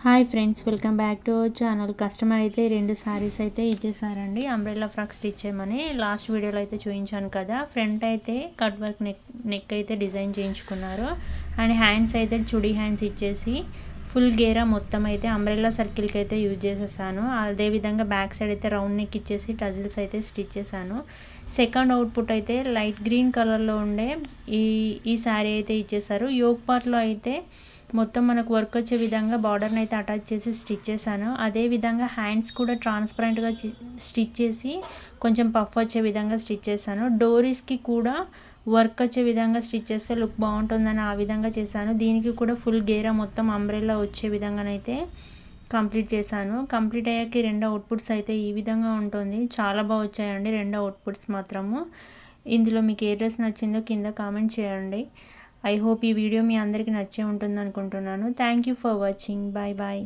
Hi friends, welcome back to our channel. Customer అయితే 2 సారీస్ అయితే ఇచ్చేసారండి. Umbrella frock stitch చేయమని last వీడియోలో అయితే చూపించాను కదా. ఫ్రంట్ అయితే కట్ వర్క్ నెక్ అయితే డిజైన్ చేయించుకున్నారు. అండ్ హ్యాండ్స్ అయితే చుడీ హ్యాండ్స్ ఇచ్చేసి ఫుల్ గేరా మొత్తం అయితే అంబ్రెల్లా సర్కిల్కి అయితే యూజ్ చేసేసాను. అదేవిధంగా బ్యాక్ సైడ్ అయితే రౌండ్ నెక్ ఇచ్చేసి టజిల్స్ అయితే స్టిచ్ చేశాను. సెకండ్ అవుట్పుట్ అయితే లైట్ గ్రీన్ కలర్లో ఉండే ఈ శారీ అయితే ఇచ్చేసారు. యోగ్ పార్ట్లో అయితే మొత్తం మనకు వర్క్ వచ్చే విధంగా బార్డర్ని అయితే అటాచ్ చేసి స్టిచ్ చేశాను. అదేవిధంగా హ్యాండ్స్ కూడా ట్రాన్స్పరెంట్గా స్టిచ్ చేసి కొంచెం పఫ్ వచ్చే విధంగా స్టిచ్ చేశాను. డోరీస్కి కూడా వర్క్ వచ్చే విధంగా స్టిచ్ చేస్తే లుక్ బాగుంటుందని ఆ విధంగా చేశాను. దీనికి కూడా ఫుల్ గేరా మొత్తం అంబ్రెల్లా వచ్చే విధంగానైతే కంప్లీట్ చేశాను. కంప్లీట్ అయ్యాక 2 అవుట్పుట్స్ అయితే ఈ విధంగా ఉంటుంది. చాలా బాగా వచ్చాయండి 2 అవుట్పుట్స్ మాత్రము. ఇందులో మీకు ఏ డ్రెస్ నచ్చిందో కింద కామెంట్ చేయండి. ఐ హోప్ ఈ వీడియో మీ అందరికీ నచ్చే ఉంటుంది అనుకుంటున్నాను. Thank you for watching. Bye bye.